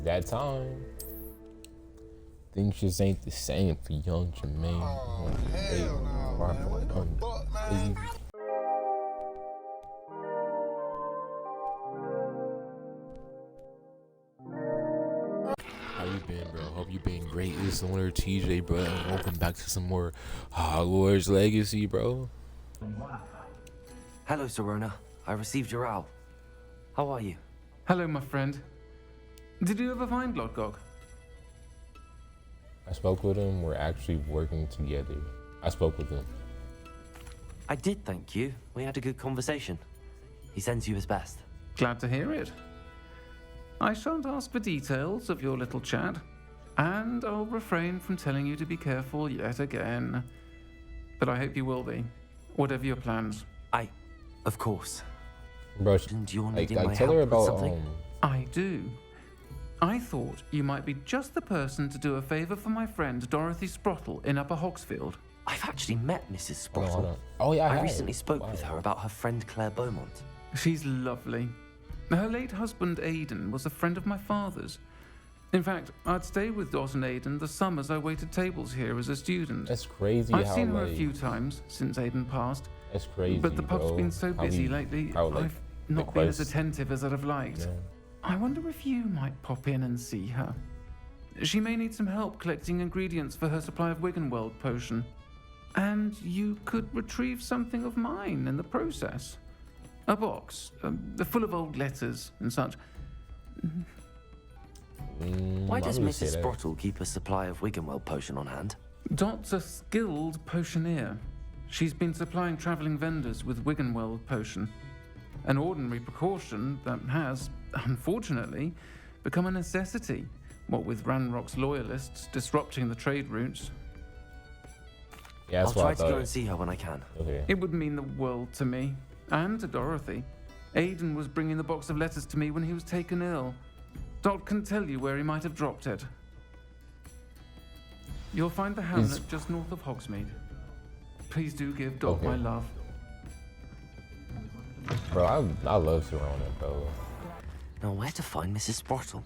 That time. Things just ain't the same for young Jermaine. Oh, hell no, man. What the fuck, man? How you been, bro? Hope you been great. It's iLunarrTJ, bro. And welcome back to some more Hogwarts Legacy, bro. Hello, Sirona. I received your owl. How are you? Hello, my friend. Did you ever find Lodgok? I spoke with him. We're actually working together. I spoke with him. I did, thank you. We had a good conversation. He sends you his best. Glad to hear it. I shan't ask for details of your little chat, and I'll refrain from telling you to be careful yet again. But I hope you will be, whatever your plans. Of course. Bro, And you're like, needing my tell help her with about, something? I do. I thought you might be just the person to do a favor for my friend Dorothy Sprottle in Upper Hogsfield. I've actually met Mrs. hold Sprottle. on. Oh, yeah, I have. recently spoke Wow. with her about her friend Claire Beaumont. She's lovely. Her late husband Aidan was a friend of my father's. In fact, I'd stay with Dot and Aidan the summers I waited tables here as a student. That's crazy. I've how, seen her like, a few times since Aidan passed, That's crazy, but the pub's bro. been so How busy he- lately, how, like, I've not been as requests- attentive as I'd have liked. Yeah. I wonder if you might pop in and see her. She may need some help collecting ingredients for her supply of Wiggenweld potion. And you could retrieve something of mine in the process. A box, full of old letters and such. Why does I'm gonna say Mrs. that. Sprottle keep a supply of Wiggenweld potion on hand? Dot's a skilled potioneer. She's been supplying travelling vendors with Wiggenweld potion. An ordinary precaution that has, unfortunately, become a necessity, what with Ranrock's loyalists disrupting the trade routes. Yeah, I'll that's what try I to thought. go and see her when I can. Okay. It would mean the world to me, and to Dorothy. Aidan was bringing the box of letters to me when he was taken ill. Dot can tell you where he might have dropped it. You'll find the hamlet just north of Hogsmeade. Please do give Dot Okay. my love. Bro, I love Sirona, bro. Now, where to find Mrs. Sprottle?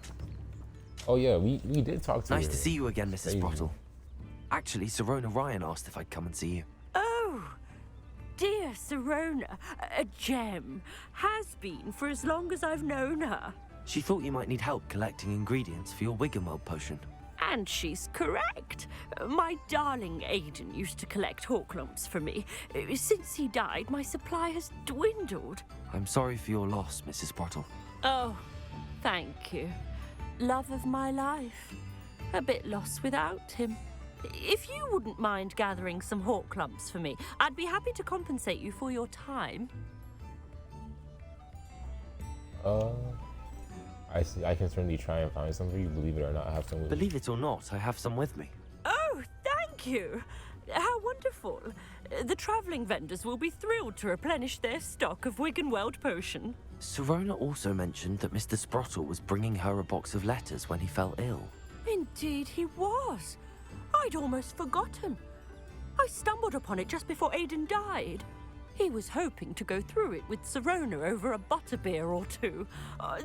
Oh, yeah, we did talk to her. Nice to see you again, Mrs. Crazy. Sprottle. Actually, Sirona Ryan asked if I'd come and see you. Oh, dear Sirona, a gem. Has been for as long as I've known her. She thought you might need help collecting ingredients for your Wiggenweld potion. And she's correct. My darling Aidan used to collect Horklumps for me. Since he died, my supply has dwindled. I'm sorry for your loss, Mrs. Sprottle. Oh, thank you. Love of my life. A bit lost without him. If you wouldn't mind gathering some Horklumps for me, I'd be happy to compensate you for your time. I see. I can certainly try and find some for you. Believe it or not, I have some with me. Believe it or not, I have some with me. Oh, thank you. How wonderful. The travelling vendors will be thrilled to replenish their stock of Wiggenweld potion. Sirona also mentioned that Mr. Sprottle was bringing her a box of letters when he fell ill. Indeed he was. I'd almost forgotten. I stumbled upon it just before Aidan died. He was hoping to go through it with Sirona over a butterbeer or two.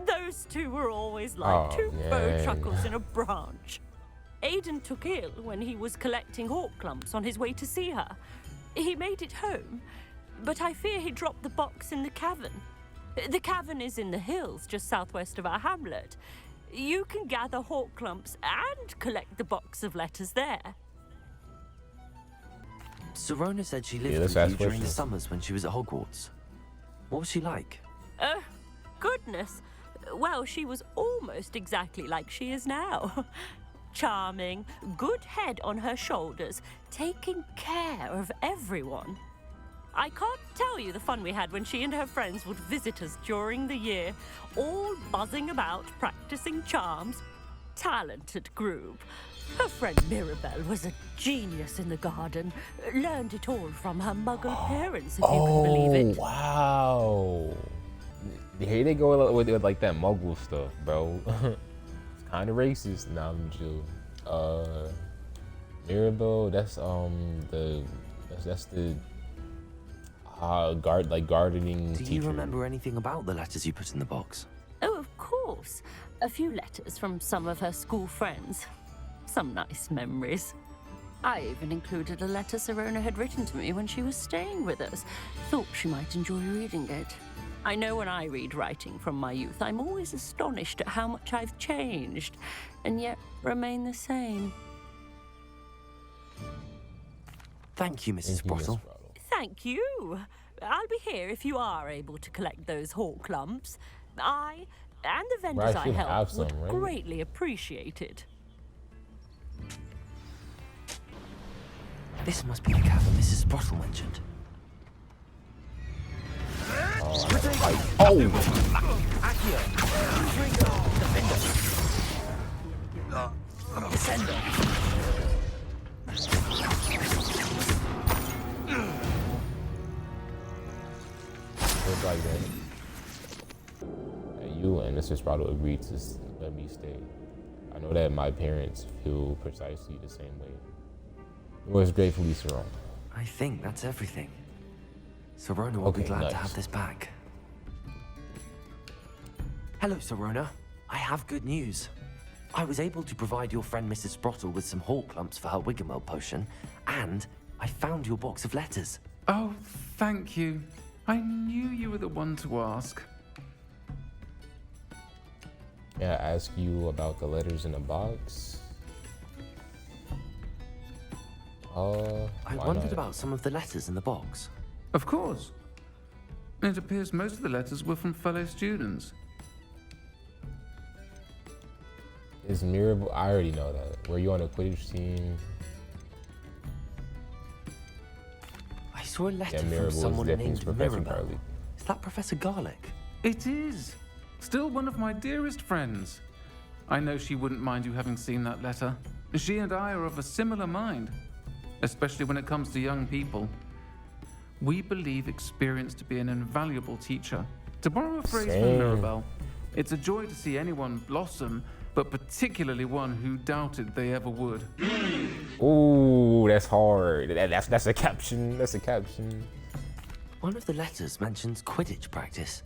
Those two were always like Oh, two yeah. bowtruckles in a branch. Aidan took ill when he was collecting Horklumps on his way to see her. He made it home, but I fear he dropped the box in the cavern. The cavern is in the hills just southwest of our hamlet. You can gather Horklumps and collect the box of letters there. Sirona said she Yeah, lived let's with you ask during the questions. summers when she was at Hogwarts. What was she like? Goodness. Well, she was almost exactly like she is now. Charming, good head on her shoulders, taking care of everyone. I can't tell you the fun we had when she and her friends would visit us during the year, all buzzing about, practicing charms. Talented group. Her friend Mirabelle was a genius in the garden. Learned it all from her muggle parents, if you can believe it. Wow. Here they go with like that muggle stuff, bro. It's kind of racist. Nah, I'm chill. Mirabelle, that's the gardening Do teacher. you remember anything about the letters you put in the box? Oh, of course. course. A few letters from some of her school friends. Some nice memories. I even included a letter Sirona had written to me when she was staying with us. Thought she might enjoy reading it. I know when I read writing from my youth, I'm always astonished at how much I've changed, and yet remain the same. Thank you, Mrs. Sprottle. Thank you. I'll be here if you are able to collect those hawk lumps. I and the vendors I help would greatly appreciate it. This must be the cavern Mrs. Sprottle mentioned. Just like that. And you and Mr. Sprottle agreed to let me stay. I know that my parents feel precisely the same way. Yours gratefully, Sirona. I think that's everything. Sirona will be glad to have this back. Hello, Sirona. I have good news. I was able to provide your friend Mrs. Sprottle with some hawk lumps for her Wiggenweld potion, and I found your box of letters. Oh, thank you. I knew you were the one to ask. May I ask you about the letters in the box? I wondered about some of the letters in the box. Of course. It appears most of the letters were from fellow students. Is Mirabel? I already know that. Were you on a Quidditch team? I saw a letter from someone named Mirabel. Is that Professor Garlick? It is. Still one of my dearest friends. I know she wouldn't mind you having seen that letter. She and I are of a similar mind, especially when it comes to young people. We believe experience to be an invaluable teacher. To borrow a phrase from Mirabel, it's a joy to see anyone blossom, but particularly one who doubted they ever would. Ooh, that's hard. That's a caption. That's a caption. One of the letters mentions Quidditch practice.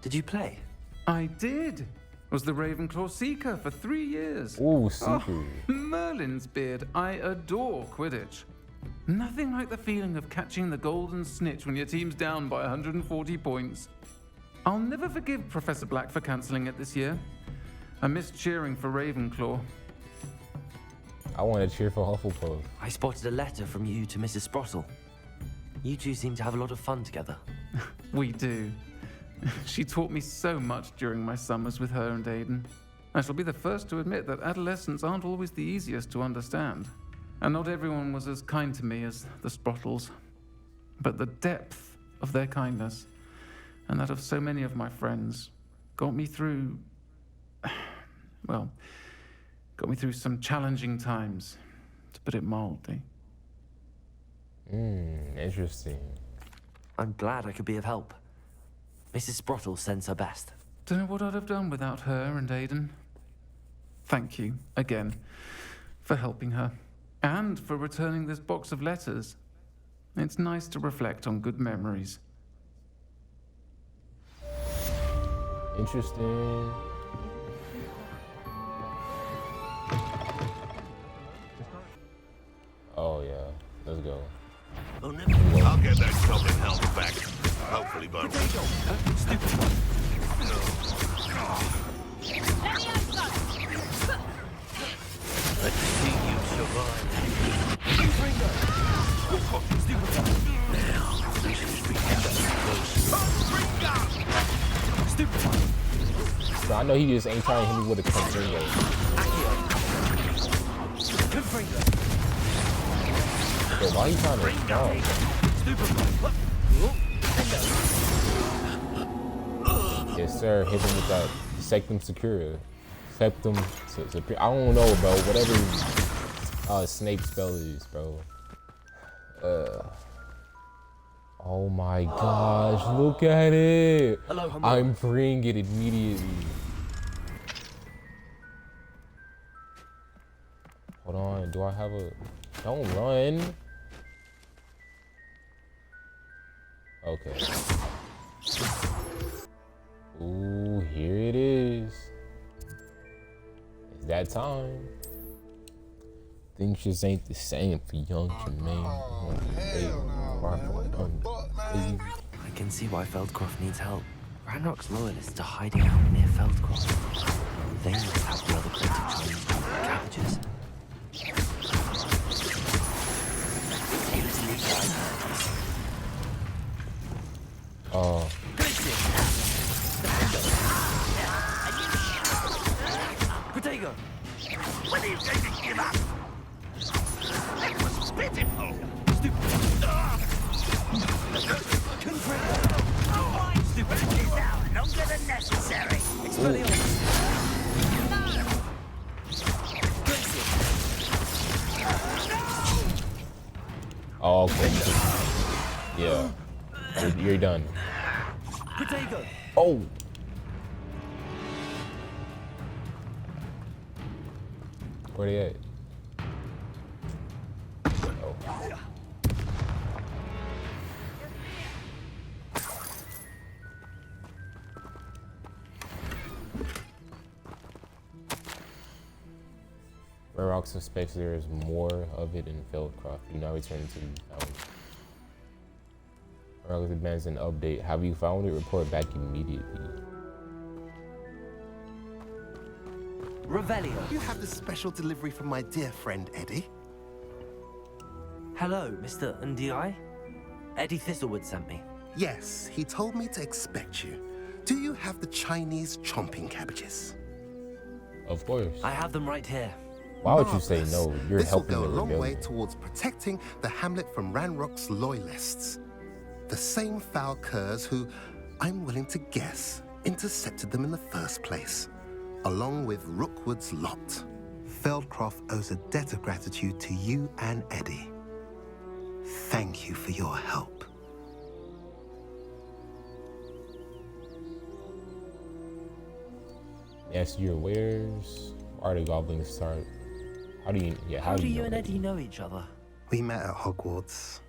Did you play? I did. Was the Ravenclaw Seeker for 3 years. Ooh, Seeker. Oh, Merlin's beard. I adore Quidditch. Nothing like the feeling of catching the golden snitch when your team's down by 140 points. I'll never forgive Professor Black for cancelling it this year. I missed cheering for Ravenclaw. I want to cheer for Hufflepuff. I spotted a letter from you to Mrs. Sprottle. You two seem to have a lot of fun together. We do. She taught me so much during my summers with her and Aiden. I shall be the first to admit that adolescents aren't always the easiest to understand. And not everyone was as kind to me as the Sprottles. But the depth of their kindness, and that of so many of my friends, got me through... well, got me through some challenging times, to put it mildly. Interesting. I'm glad I could be of help. Mrs. Sprottle sends her best. Don't know what I'd have done without her and Aiden. Thank you, again, for helping her, and for returning this box of letters. It's nice to reflect on good memories. Interesting. Oh yeah, let's go. I'll get that goblin helmet back. Hopefully by Let's see you survive. Now, this is becoming close. So I know he just ain't trying to hit me with a confringo. So why are you trying to respond? Yes, sir. Hit him with that Sectum Secura. Septum Secura. I don't know, bro. Whatever Snape spell is, bro. Oh my gosh, look at it. Hello, I'm freeing it immediately. Hold on, do I have a... Don't run. Okay. Ooh, here it is. that time. Things just ain't the same for young Jermaine. I can see why Feldcroft needs help. Ranrock's loyalists are hiding out near Feldcroft. They must have the other cryptic Chinese cabbages. Oh. Protego! When are you going to give up? It was pitiful. Stupidity's out longer than necessary. Oh, okay. Yeah. You're done. Protego! Oh. Where they at? Oh. Ranrock suspects there is more of it in Feldcroft. Do not return until you found it. Ranrock demands an update. Have you found it? Report back immediately. Revelio. You have the special delivery from my dear friend Eddie. Hello, Mr. Ndi. Eddie Thistlewood sent me. Yes, he told me to expect you. Do you have the Chinese chomping cabbages? Of course. I have them right here. Why would you say Marvelous. no? You're This will helping go the a long way rebellion. towards protecting the hamlet from Ranrock's loyalists. The same foul curs who, I'm willing to guess, intercepted them in the first place, along with Rookwood's lot. Feldcroft owes a debt of gratitude to you and Eddie. Thank you for your help. Yes, your wares. Why are the goblins start? How do you? Yeah, How do you know and that? Eddie know each other? We met at Hogwarts.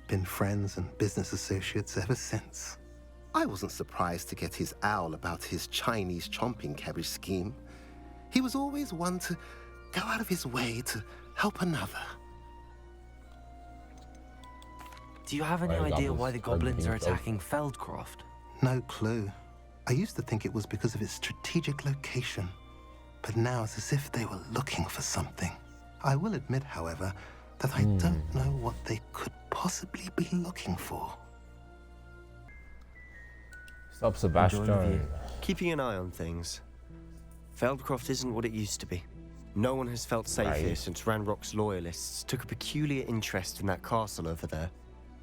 Been friends and business associates ever since. I wasn't surprised to get his owl about his Chinese chomping cabbage scheme. He was always one to go out of his way to help another. Do you have any Why the idea why the goblins goblins are are being attacking Feldcroft? No clue. I used to think it was because of its strategic location, but now it's as if they were looking for something. I will admit, however, that I don't know what they could possibly be looking for. Stop, Sebastian. Keeping an eye on things. Feldcroft isn't what it used to be. No one has felt safe Right. here since Ranrock's loyalists took a peculiar interest in that castle over there.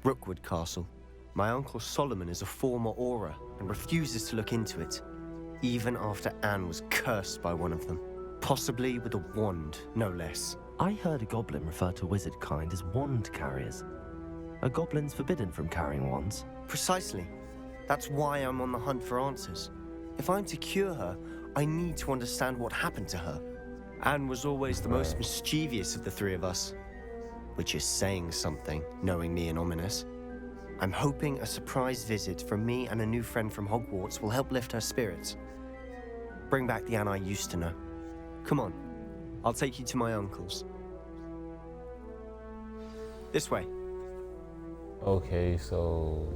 Rookwood Castle. My uncle Solomon is a former Auror and refuses to look into it, even after Anne was cursed by one of them. Possibly with a wand, no less. I heard a goblin refer to wizard kind as wand carriers. Are goblins forbidden from carrying wands? Precisely. That's why I'm on the hunt for answers. If I'm to cure her, I need to understand what happened to her. Anne was always the most mischievous of the three of us. Which is saying something, knowing me and Ominous. I'm hoping a surprise visit from me and a new friend from Hogwarts will help lift her spirits. Bring back the Anne I used to know. Come on, I'll take you to my uncle's. This way. Okay, so.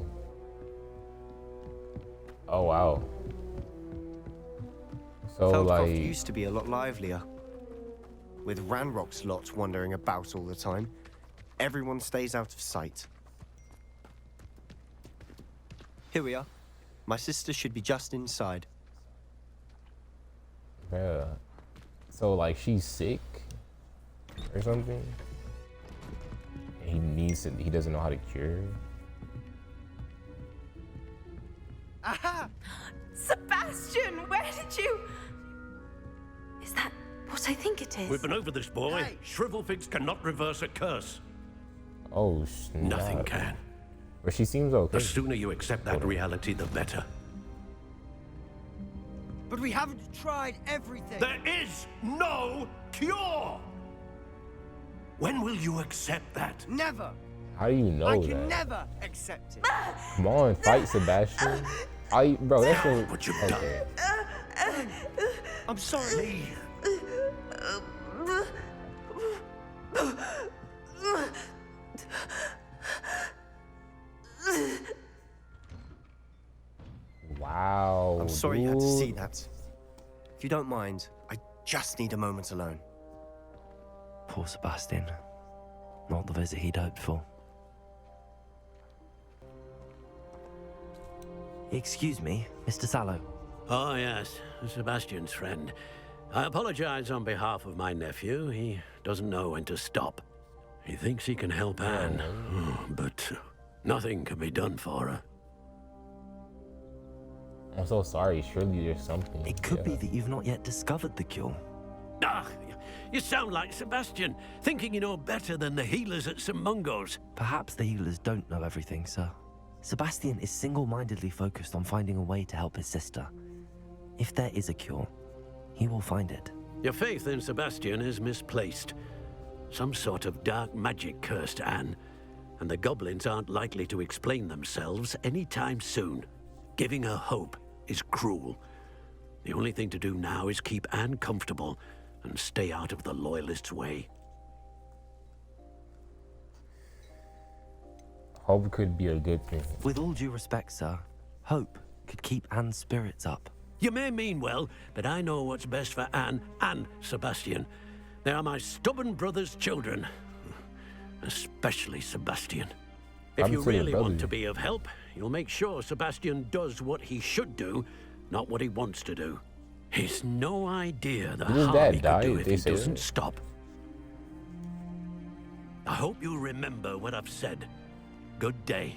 Oh wow. So Feldcroft like. used to be a lot livelier. With Ranrock's lot wandering about all the time, everyone stays out of sight. Here we are. My sister should be just inside. Yeah. So like she's sick or something. And he needs it. He doesn't know how to cure her. Aha! Sebastian, where did you... Is that what I think it is? We've been over this, boy. Hey. Shrivelfigs cannot reverse a curse. Oh snap. Nothing can. But she seems okay. The sooner you accept that reality, the better. But we haven't tried everything. There is no cure! When will you accept that? Never. How do you know I that? can never accept it. Come on, fight Sebastian. Bro, that's your... What you've Okay. done. I'm sorry. Leave. Wow. I'm sorry you had to see dude. that. If you don't mind, I just need a moment alone. Poor Sebastian. Not the visit he'd hoped for. Excuse me, Mr. Sallow. Oh, yes, Sebastian's friend. I apologize on behalf of my nephew. He doesn't know when to stop. He thinks he can help Anne, but nothing can be done for her. I'm so sorry. Surely there's something. It could be that you've not yet discovered the cure. Ah, you sound like Sebastian, thinking you know better than the healers at St. Mungo's. Perhaps the healers don't know everything, sir. Sebastian is single-mindedly focused on finding a way to help his sister. If there is a cure, he will find it. Your faith in Sebastian is misplaced. Some sort of dark magic cursed Anne, and the goblins aren't likely to explain themselves anytime soon. Giving her hope is cruel. The only thing to do now is keep Anne comfortable and stay out of the Loyalists' way. Hope could be a good thing. With all due respect, sir, hope could keep Anne's spirits up. You may mean well, but I know what's best for Anne and Sebastian. They are my stubborn brother's children. Especially Sebastian. If you really want to be of help, you'll make sure Sebastian does what he should do, not what he wants to do. He's no idea the harm he could do if he doesn't stop. I hope you remember what I've said. Good day.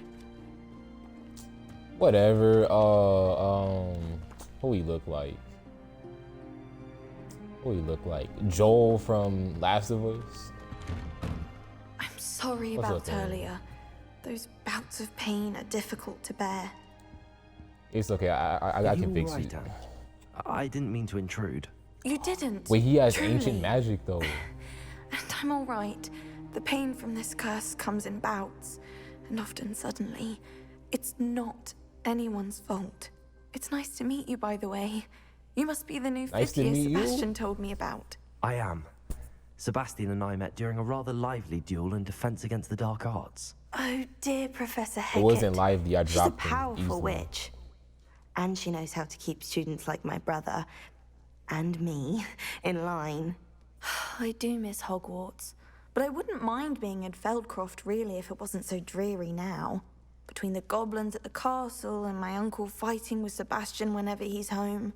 Whatever. Who he look like? Who he look like? Joel from Last of Us. I'm sorry What's about up, man? earlier. Those bouts of pain are difficult to bear. It's okay. I can fix it. Anne? I didn't mean to intrude. You didn't. Wait, he has truly. ancient magic though. And I'm all right. The pain from this curse comes in bouts, and often suddenly. It's not anyone's fault. It's nice to meet you, by the way. You must be the new Nice to 50th meet you. Sebastian told me about. I am. Sebastian and I met during a rather lively duel in defense against the dark arts. Oh dear, Professor It Hecat. wasn't lively. I She's a dropped him powerful easily. witch. And she knows how to keep students like my brother and me in line. I do miss Hogwarts, but I wouldn't mind being in Feldcroft really if it wasn't so dreary now. Between the goblins at the castle and my uncle fighting with Sebastian whenever he's home,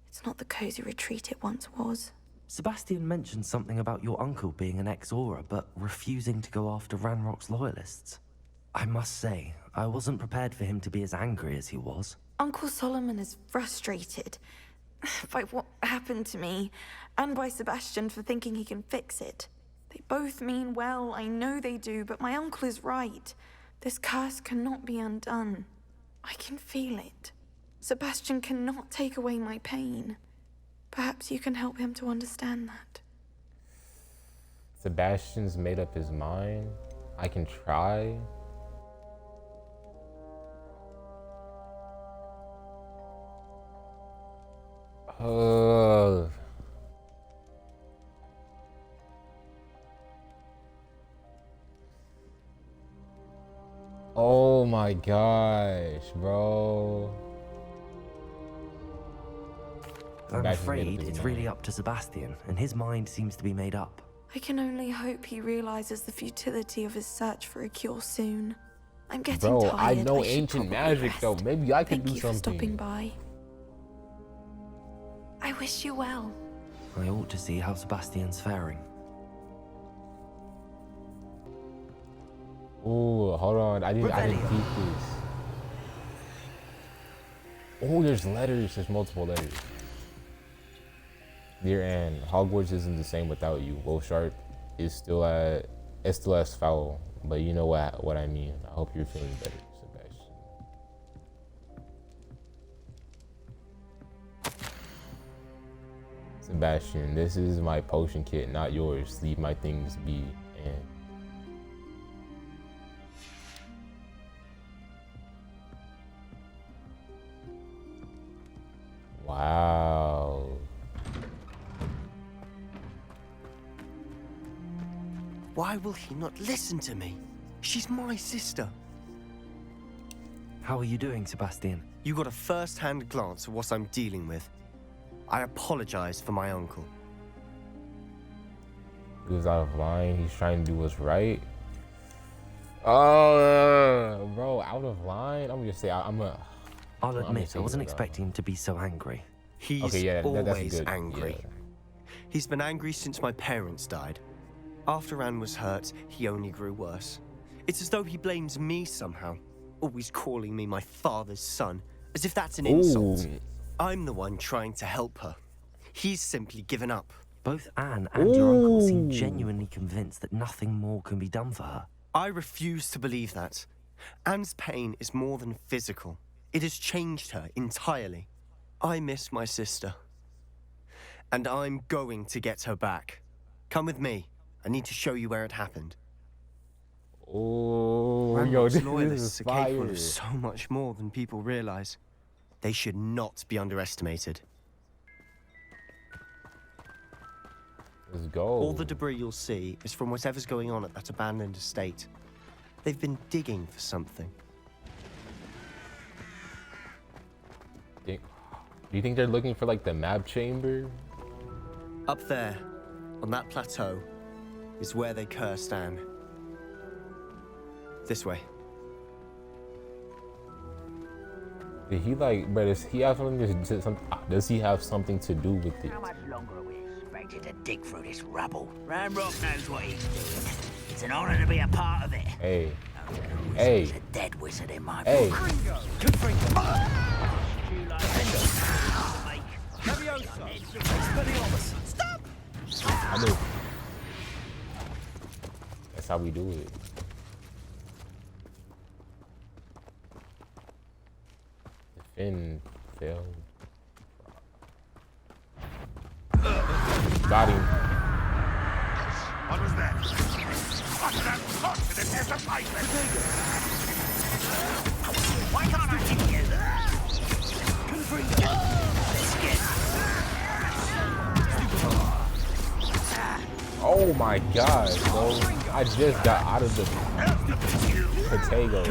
it's not the cozy retreat it once was. Sebastian mentioned something about your uncle being an ex-Auror, but refusing to go after Ranrock's loyalists. I must say, I wasn't prepared for him to be as angry as he was. Uncle Solomon is frustrated by what happened to me, and by Sebastian for thinking he can fix it. They both mean well, I know they do, but my uncle is right. This curse cannot be undone. I can feel it. Sebastian cannot take away my pain. Perhaps you can help him to understand that. Sebastian's made up his mind. I can try. Oh my gosh, bro. I'm Sebastian made up afraid his it's mind. really up to Sebastian, and his mind seems to be made up. I can only hope he realizes the futility of his search for a cure soon. I'm getting Bro, tired. I know should ancient probably magic rest. though. Maybe I can Thank do you for stopping something. by. I wish you well. I ought to see how Sebastian's faring. Ooh, hold on. I didn't keep this. Oh, there's letters. There's multiple letters. Dear Anne, Hogwarts isn't the same without you. Wolfshark is still as foul, but you know what I mean. I hope you're feeling better, Sebastian. Sebastian, this is my potion kit, not yours. Leave my things be, Anne. Wow. Why will he not listen to me? She's my sister. How are you doing, Sebastian? You got a first-hand glance at what I'm dealing with. I apologize for my uncle. He was out of line. He's trying to do what's right. Oh, bro, out of line. I'm gonna say I'll admit, I wasn't expecting him to be so angry. He's okay, yeah, that's always good. angry. Yeah. He's been angry since my parents died. After Anne was hurt, he only grew worse. It's as though he blames me somehow, always calling me my father's son, as if that's an insult. I'm the one trying to help her. He's simply given up. Both Anne and your uncle seem genuinely convinced that nothing more can be done for her. I refuse to believe that. Anne's pain is more than physical. It has changed her entirely. I miss my sister. And I'm going to get her back. Come with me. I need to show you where it happened. Oh, yo, this loyalists is are capable fire. of so much more than people realize. They should not be underestimated. Let's go. All the debris you'll see is from whatever's going on at that abandoned estate. They've been digging for something. Do you think they're looking for like the map chamber? Up there, on that plateau, is where they cursed Anne. This way. Did he like, but does he have does he have something to do with it? How much longer are we expected to dig through this rubble? Ranrock knows what he's doing. It's an honor to be a part of it. Hey. Hey. There's a dead wizard in my Hey. book. Stop! I knew. That's how we do it. Defend, fail. Got him. What was that? What's that confident as a python? Why can't I hit you? Oh my god, bro. I just got out of the potato.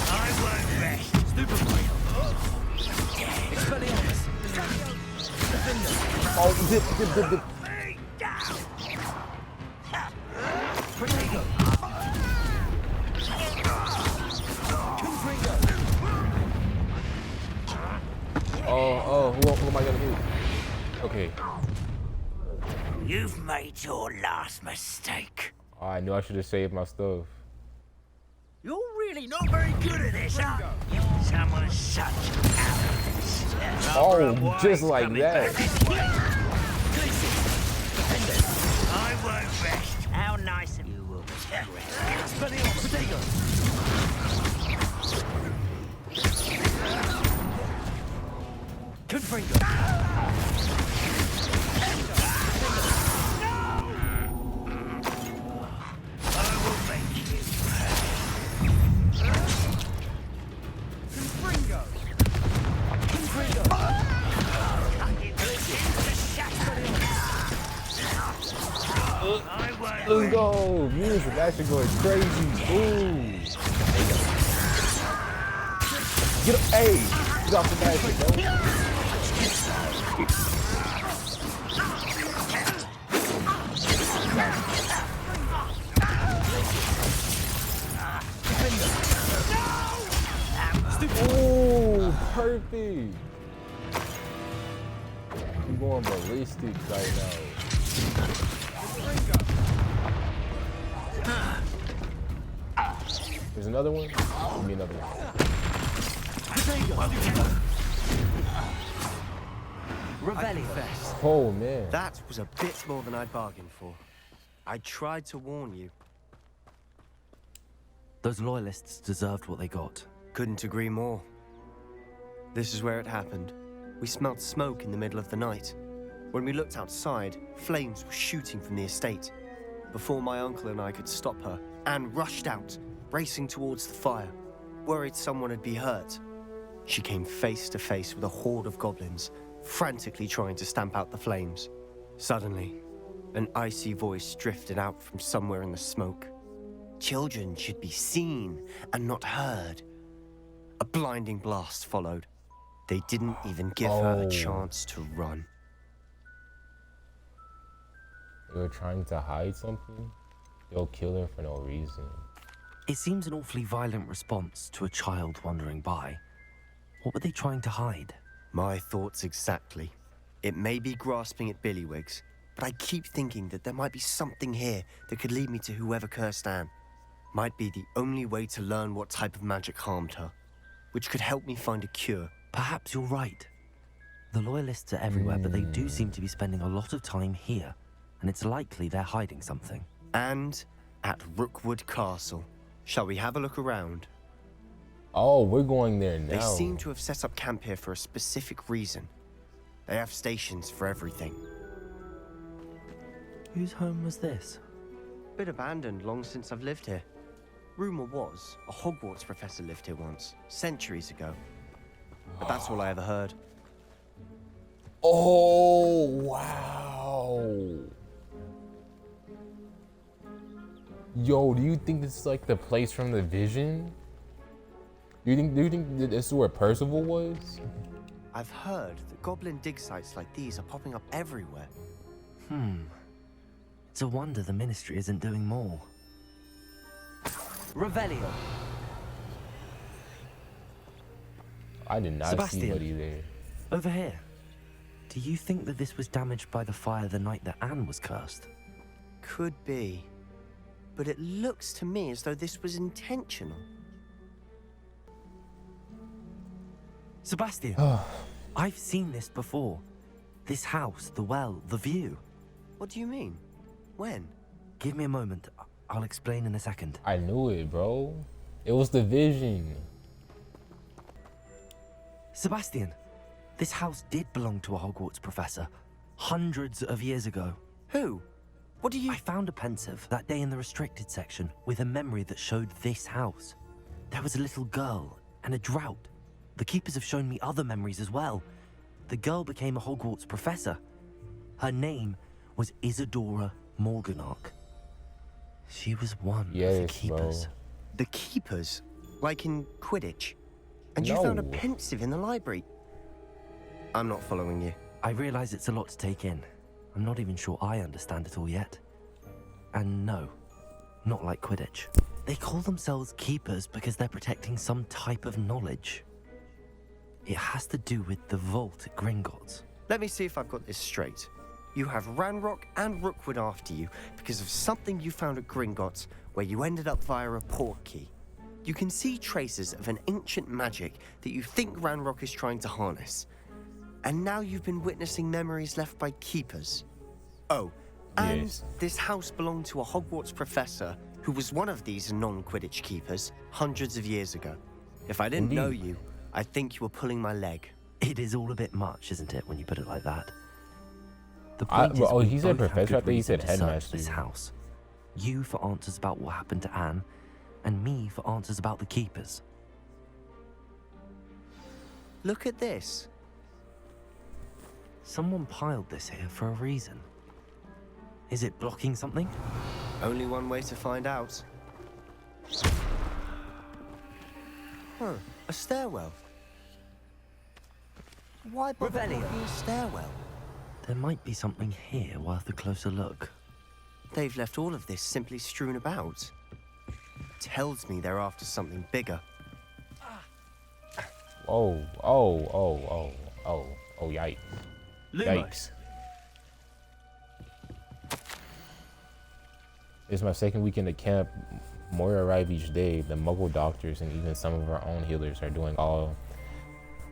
I won't rest. Oh, dip. Oh, who am I gonna hit? Okay. You've made your last mistake. Oh, I knew I should have saved my stuff. You're really not very good at this, huh? Someone such arrogance. Oh, just like that. I won't rest. How nice of you will Let's go. Music, that shit going crazy. Ooh. Get up. Hey, get off the basket, bro. Ooh, perfect. I'm going ballistic right now. There's another one? Give me another one. Oh, man. That was a bit more than I bargained for. I tried to warn you. Those loyalists deserved what they got. Couldn't agree more. This is where it happened. We smelled smoke in the middle of the night. When we looked outside, flames were shooting from the estate. Before my uncle and I could stop her, Anne rushed out, racing towards the fire, worried someone had been hurt. She came face to face with a horde of goblins, frantically trying to stamp out the flames. Suddenly, An icy voice drifted out from somewhere in the smoke. Children should be seen and not heard. A blinding blast followed. They didn't even give her a chance to run. They were trying to hide something? They'll kill her for no reason. It seems an awfully violent response to a child wandering by. What were they trying to hide? My thoughts exactly. It may be grasping at Billywigs, but I keep thinking that there might be something here that could lead me to whoever cursed Anne. Might be the only way to learn what type of magic harmed her, which could help me find a cure. Perhaps you're right. The Loyalists are everywhere, but they do seem to be spending a lot of time here, and it's likely they're hiding something. And at Rookwood Castle. Shall we have a look around? Oh, we're going there now. They seem to have set up camp here for a specific reason. They have stations for everything. Whose home was this? Bit abandoned long since I've lived here. Rumor was a Hogwarts professor lived here once, centuries ago. But that's all I ever heard. Oh, wow. Yo, do you think this is like the place from the Vision? Do you think that this is where Percival was? I've heard that goblin dig sites like these are popping up everywhere. It's a wonder the Ministry isn't doing more. Revelio. I did not Sebastian, see Buddy there. Over here. Do you think that this was damaged by the fire the night that Anne was cursed? Could be. But it looks to me as though this was intentional. Sebastian, I've seen this before. This house, the well, the view. What do you mean? When? Give me a moment. I'll explain in a second. I knew it, bro. It was the Vision. Sebastian, this house did belong to a Hogwarts professor. Hundreds of years ago. Who? What do you... I found a pensive that day in the restricted section with a memory that showed this house. There was a little girl and a drought. The keepers have shown me other memories as well. The girl became a Hogwarts professor. Her name was Isadora Morganach. She was one of the keepers. Bro. The keepers? Like in Quidditch? And you found a pensive in the library? I'm not following you. I realize it's a lot to take in. I'm not even sure I understand it all yet. And no, not like Quidditch. They call themselves keepers because they're protecting some type of knowledge. It has to do with the vault at Gringotts. Let me see if I've got this straight. You have Ranrock and Rookwood after you because of something you found at Gringotts where you ended up via a portkey. You can see traces of an ancient magic that you think Ranrock is trying to harness. And now you've been witnessing memories left by keepers. Oh, and this house belonged to a Hogwarts professor who was one of these non-Quidditch keepers hundreds of years ago. If I didn't know you, I think you were pulling my leg. It is all a bit much, isn't it, when you put it like that? The He said professor. I thought he said headmaster. This house. You for answers about what happened to Anne, and me for answers about the keepers. Look at this. Someone piled this here for a reason. Is it blocking something? Only one way to find out. A stairwell. Why bother blocking a stairwell? There might be something here worth a closer look. They've left all of this simply strewn about. Tells me they're after something bigger. Oh, yikes. Yikes. It's my second weekend at camp. More arrive each day. The Muggle doctors and even some of our own healers are doing all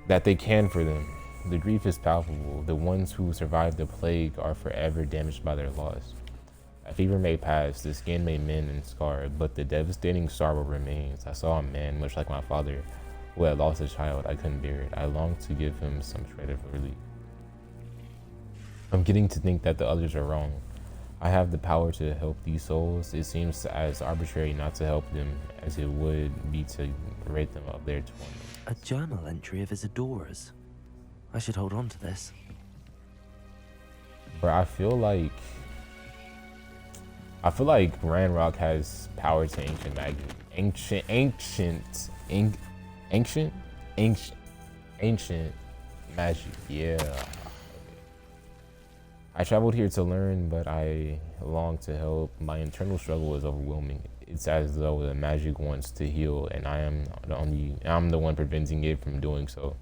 that they can for them. The grief is palpable. The ones who survived the plague are forever damaged by their loss. A fever may pass, the skin may mend and scar, but the devastating sorrow remains. I saw a man, much like my father, who had lost a child. I couldn't bear it. I longed to give him some shred of relief. I'm getting to think that the others are wrong. I have the power to help these souls. It seems as arbitrary not to help them as it would be to rid them of their torment. A journal entry of Isadora's. I should hold on to this. But I feel like I feel like Ranrock has power to ancient magic. Ancient magic. Yeah. I traveled here to learn, but I long to help. My internal struggle is overwhelming. It's as though the magic wants to heal, and I'm the one preventing it from doing so.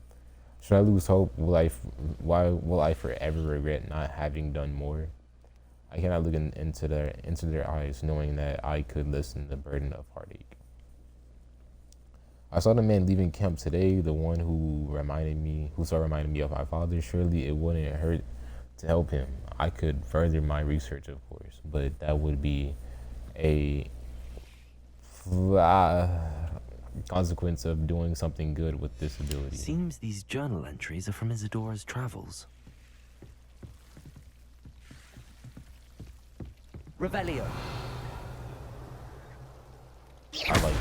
Should I lose hope? Why will I forever regret not having done more? I cannot look into their eyes, knowing that I could lessen the burden of heartache. I saw the man leaving camp today, the one who reminded me of my father. Surely it wouldn't hurt to help him. I could further my research, of course, but that would be a consequence of doing something good with this ability. Seems these journal entries are from Isadora's travels. Revelio. I like it.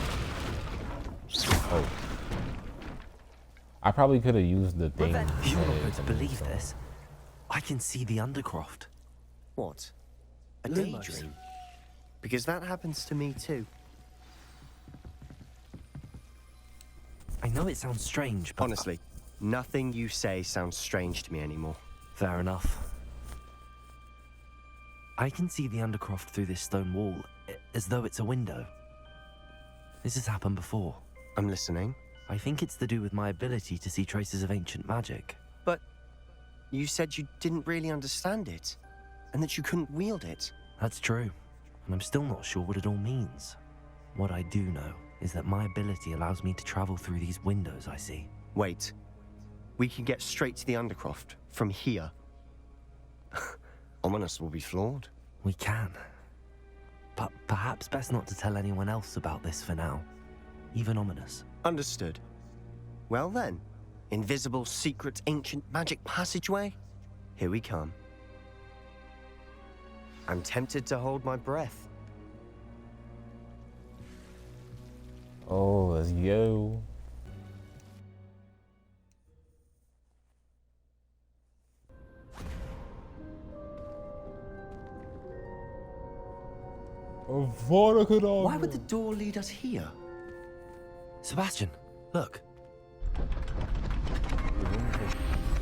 Oh. I probably could have used the thing. You're not going to believe this. I can see the Undercroft. What? A daydream? Because that happens to me too. I know it sounds strange, but... Honestly, nothing you say sounds strange to me anymore. Fair enough. I can see the Undercroft through this stone wall, as though it's a window. This has happened before. I'm listening. I think it's to do with my ability to see traces of ancient magic. But you said you didn't really understand it, and that you couldn't wield it. That's true, and I'm still not sure what it all means. What I do know is that my ability allows me to travel through these windows I see. Wait. We can get straight to the Undercroft from here. Ominous will be floored. We can. But perhaps best not to tell anyone else about this for now. Even Ominous. Understood. Well then, invisible, secret, ancient magic passageway? Here we come. I'm tempted to hold my breath. Oh, let's go. Why would the door lead us here? Sebastian, look. Wait,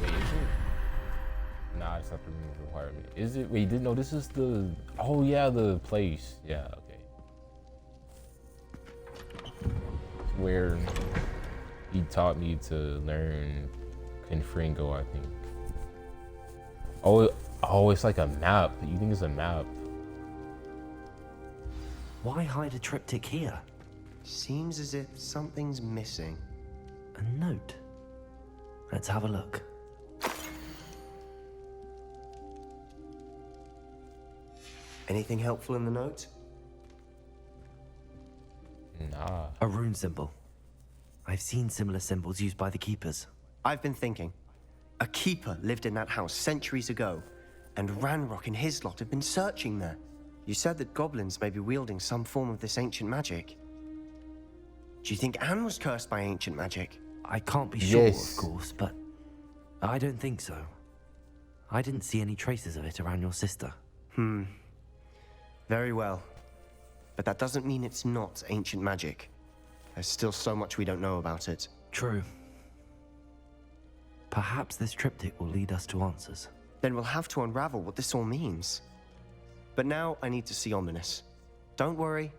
is it? Nah, I just have to remove the requirement. Is it? Wait, no, this is the... Oh, yeah, the place. Yeah, okay. Where he taught me to learn Confringo, I think. Oh, it's like a map. You think it's a map? Why hide a triptych here? Seems as if something's missing. A note. Let's have a look. Anything helpful in the note? Nah. A rune symbol. I've seen similar symbols used by the keepers. I've been thinking. A keeper lived in that house centuries ago, and Ranrock and his lot have been searching there. You said that goblins may be wielding some form of this ancient magic. Do you think Anne was cursed by ancient magic? I can't be sure, of course, but I don't think so. I didn't see any traces of it around your sister. Very well. But that doesn't mean it's not ancient magic. There's still so much we don't know about it. True. Perhaps this triptych will lead us to answers. Then we'll have to unravel what this all means. But now I need to see Ominous. Don't worry,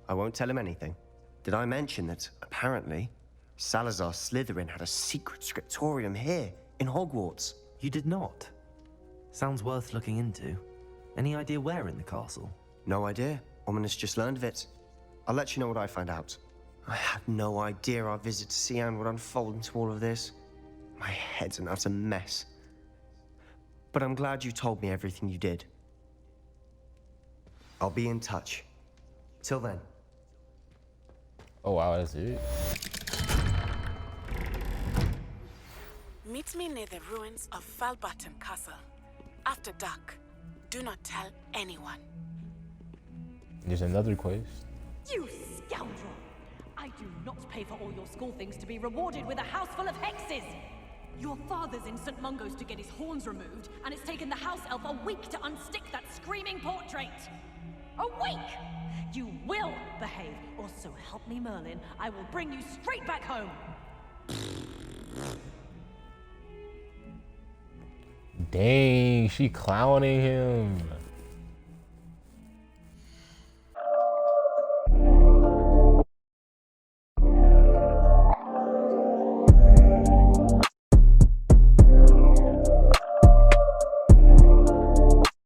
I won't tell him anything. Did I mention that, apparently, Salazar Slytherin had a secret scriptorium here, in Hogwarts? You did not? Sounds worth looking into. Any idea where in the castle? No idea. Ominous just learned of it. I'll let you know what I find out. I had no idea our visit to Sian would unfold into all of this. My head's an utter mess. But I'm glad you told me everything you did. I'll be in touch. Till then. Oh wow, that's it. Meet me near the ruins of Falbaton Castle. After dark. Do not tell anyone. There's another quest. You scoundrel! I do not pay for all your school things to be rewarded with a house full of hexes! Your father's in St. Mungo's to get his horns removed, and it's taken the house elf a week to unstick that screaming portrait! Awake! You will behave, or so help me Merlin, I will bring you straight back home. Dang, she clowning him.